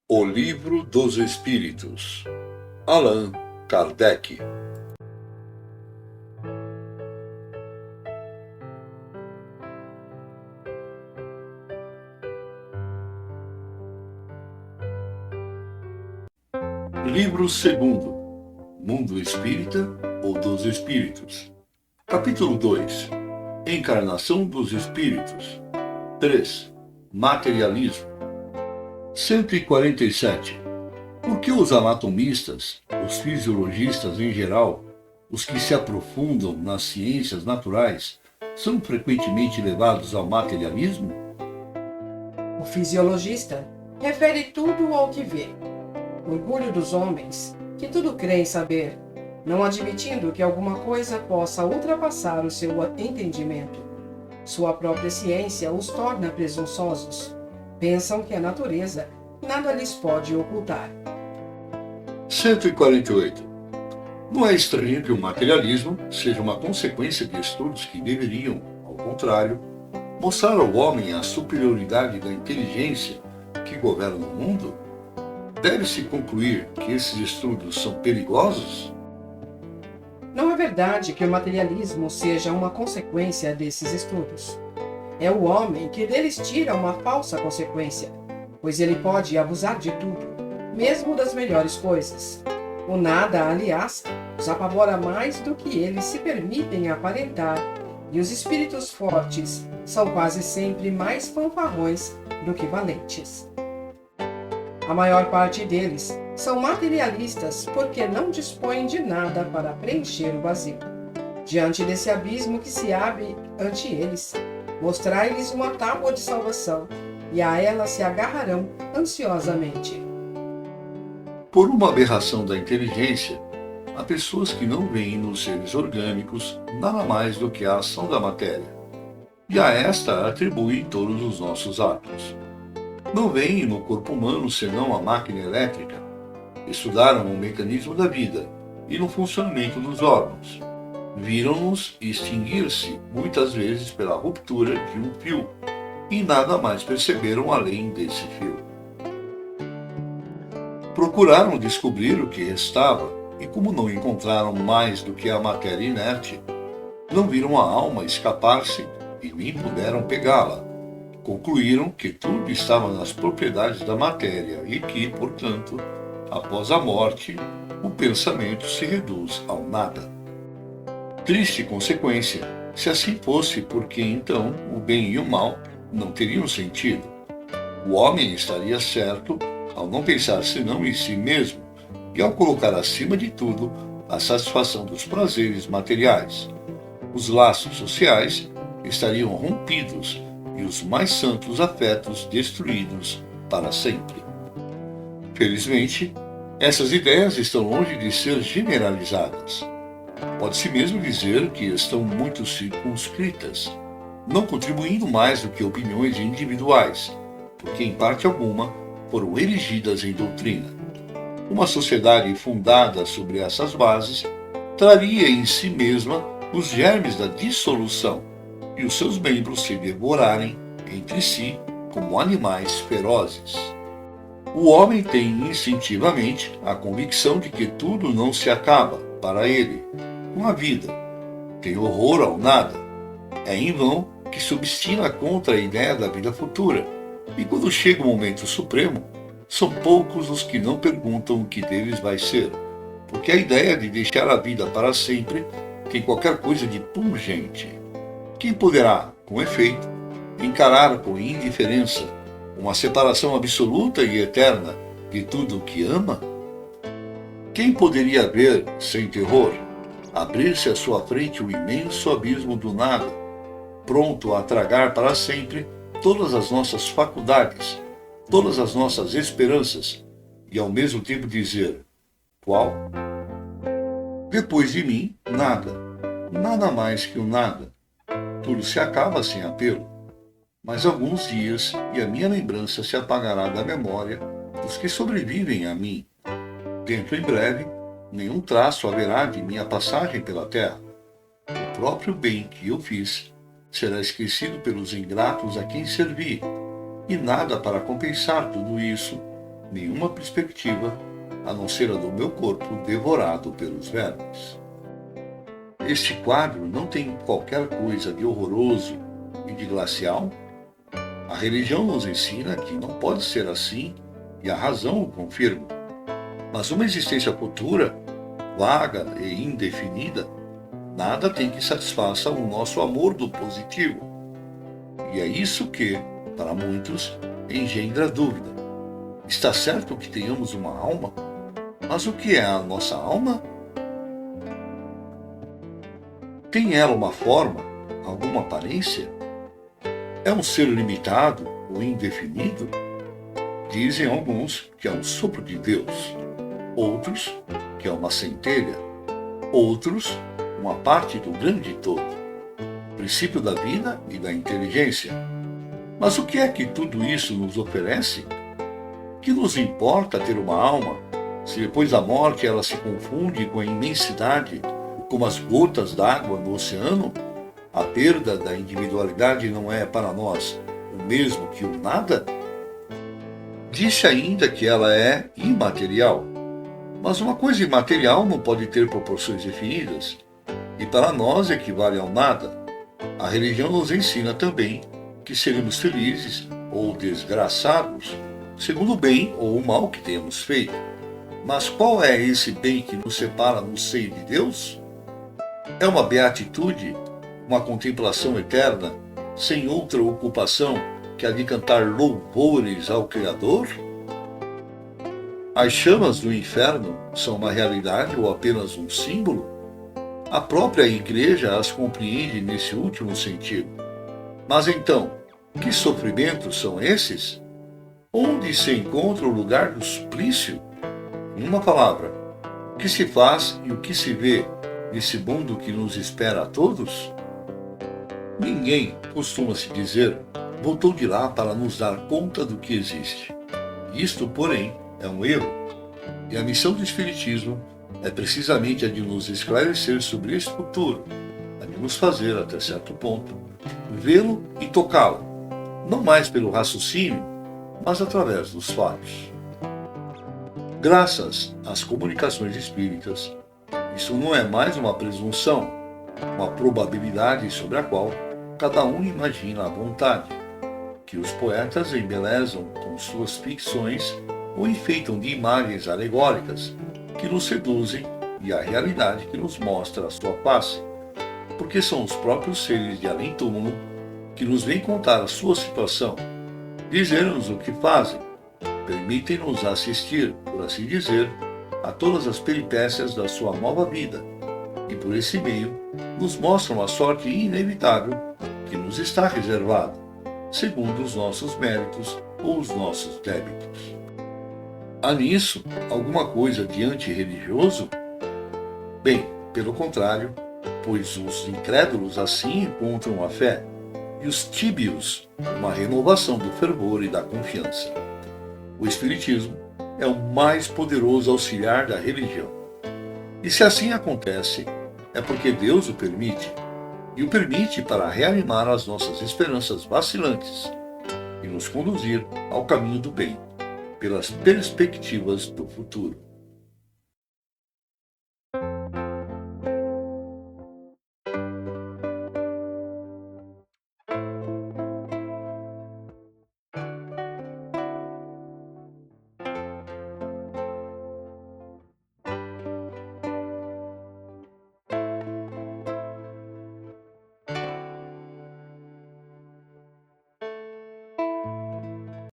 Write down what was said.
O Livro dos Espíritos, Allan Kardec. Livro segundo, Mundo Espírita ou dos Espíritos. Capítulo 2, Encarnação dos Espíritos. 3. Materialismo. 147. Por que os anatomistas, os fisiologistas em geral, os que se aprofundam nas ciências naturais, são frequentemente levados ao materialismo? O fisiologista refere tudo ao que vê. Orgulho dos homens, que tudo creem saber, não admitindo que alguma coisa possa ultrapassar o seu entendimento. Sua própria ciência os torna presunçosos. Pensam que a natureza nada lhes pode ocultar. 148. Não é estranho que o materialismo seja uma consequência de estudos que deveriam, ao contrário, mostrar ao homem a superioridade da inteligência que governa o mundo? Deve-se concluir que esses estudos são perigosos? Não é verdade que o materialismo seja uma consequência desses estudos. É o homem que deles tira uma falsa consequência, pois ele pode abusar de tudo, mesmo das melhores coisas. O nada, aliás, os apavora mais do que eles se permitem aparentar, e os espíritos fortes são quase sempre mais fanfarrões do que valentes. A maior parte deles são materialistas porque não dispõem de nada para preencher o vazio. Diante desse abismo que se abre ante eles, mostrai-lhes uma tábua de salvação, e a ela se agarrarão ansiosamente. Por uma aberração da inteligência, há pessoas que não veem nos seres orgânicos nada mais do que a ação da matéria, e a esta atribuem todos os nossos atos. Não veem no corpo humano senão a máquina elétrica. Estudaram o mecanismo da vida e no funcionamento dos órgãos. Viram-nos extinguir-se muitas vezes pela ruptura de um fio, e nada mais perceberam além desse fio. Procuraram descobrir o que restava, e como não encontraram mais do que a matéria inerte, não viram a alma escapar-se e nem puderam pegá-la. Concluíram que tudo estava nas propriedades da matéria e que, portanto, após a morte, o pensamento se reduz ao nada. Triste consequência, se assim fosse, porque então o bem e o mal não teriam sentido. O homem estaria certo ao não pensar senão em si mesmo e ao colocar acima de tudo a satisfação dos prazeres materiais. Os laços sociais estariam rompidos e os mais santos afetos destruídos para sempre. Felizmente, essas ideias estão longe de ser generalizadas. Pode-se mesmo dizer que estão muito circunscritas, não contribuindo mais do que opiniões individuais, porque em parte alguma foram erigidas em doutrina. Uma sociedade fundada sobre essas bases traria em si mesma os germes da dissolução e os seus membros se devorarem entre si como animais ferozes. O homem tem instintivamente a convicção de que tudo não se acaba, para ele, com a vida. Tem horror ao nada. É em vão que se obstina contra a ideia da vida futura. E quando chega o momento supremo, são poucos os que não perguntam o que deles vai ser, porque a ideia de deixar a vida para sempre tem qualquer coisa de pungente. Quem poderá, com efeito, encarar com indiferença uma separação absoluta e eterna de tudo o que ama? Quem poderia ver, sem terror, abrir-se à sua frente o imenso abismo do nada, pronto a tragar para sempre todas as nossas faculdades, todas as nossas esperanças, e ao mesmo tempo dizer: qual? Depois de mim, nada, nada mais que o nada. Tudo se acaba sem apelo. Mas alguns dias e a minha lembrança se apagará da memória dos que sobrevivem a mim. Dentro em breve, nenhum traço haverá de minha passagem pela terra. O próprio bem que eu fiz será esquecido pelos ingratos a quem servi, e nada para compensar tudo isso nenhuma perspectiva a não ser a do meu corpo devorado pelos vermes. Este quadro não tem qualquer coisa de horroroso e de glacial? A religião nos ensina que não pode ser assim e a razão o confirma. Mas uma existência futura, vaga e indefinida, nada tem que satisfaça o nosso amor do positivo. E é isso que, para muitos, engendra dúvida. Está certo que tenhamos uma alma? Mas o que é a nossa alma? Tem ela uma forma, alguma aparência? É um ser limitado ou indefinido? Dizem alguns que é um sopro de Deus, outros que é uma centelha, outros uma parte do grande todo, princípio da vida e da inteligência. Mas o que é que tudo isso nos oferece? Que nos importa ter uma alma, se depois da morte ela se confunde com a imensidade, como as gotas d'água no oceano? A perda da individualidade não é para nós o mesmo que o nada? Disse ainda que ela é imaterial. Mas uma coisa imaterial não pode ter proporções definidas, e para nós equivale ao nada. A religião nos ensina também que seremos felizes ou desgraçados, segundo o bem ou o mal que tenhamos feito. Mas qual é esse bem que nos separa no seio de Deus? É uma beatitude, uma contemplação eterna, sem outra ocupação que a de cantar louvores ao Criador? As chamas do inferno são uma realidade ou apenas um símbolo? A própria Igreja as compreende nesse último sentido. Mas então, que sofrimentos são esses? Onde se encontra o lugar do suplício? Em uma palavra, o que se faz e o que se vê nesse mundo que nos espera a todos? Ninguém, costuma-se dizer, voltou de lá para nos dar conta do que existe. Isto, porém, é um erro. E a missão do Espiritismo é precisamente a de nos esclarecer sobre este futuro, a de nos fazer, até certo ponto, vê-lo e tocá-lo, não mais pelo raciocínio, mas através dos fatos. Graças às comunicações espíritas, isso não é mais uma presunção, uma probabilidade sobre a qual cada um imagina à vontade, que os poetas embelezam com suas ficções ou enfeitam de imagens alegóricas que nos seduzem e a realidade que nos mostra a sua face, porque são os próprios seres de além-túmulo que nos vêm contar a sua situação, dizer-nos o que fazem, permitem-nos assistir, por assim dizer, a todas as peripécias da sua nova vida, e por esse meio nos mostram a sorte inevitável que nos está reservada, segundo os nossos méritos ou os nossos débitos. Há nisso alguma coisa de antirreligioso? Bem, pelo contrário, pois os incrédulos assim encontram a fé, e os tíbios uma renovação do fervor e da confiança. O Espiritismo é o mais poderoso auxiliar da religião. E se assim acontece, é porque Deus o permite, e o permite para reanimar as nossas esperanças vacilantes e nos conduzir ao caminho do bem, pelas perspectivas do futuro.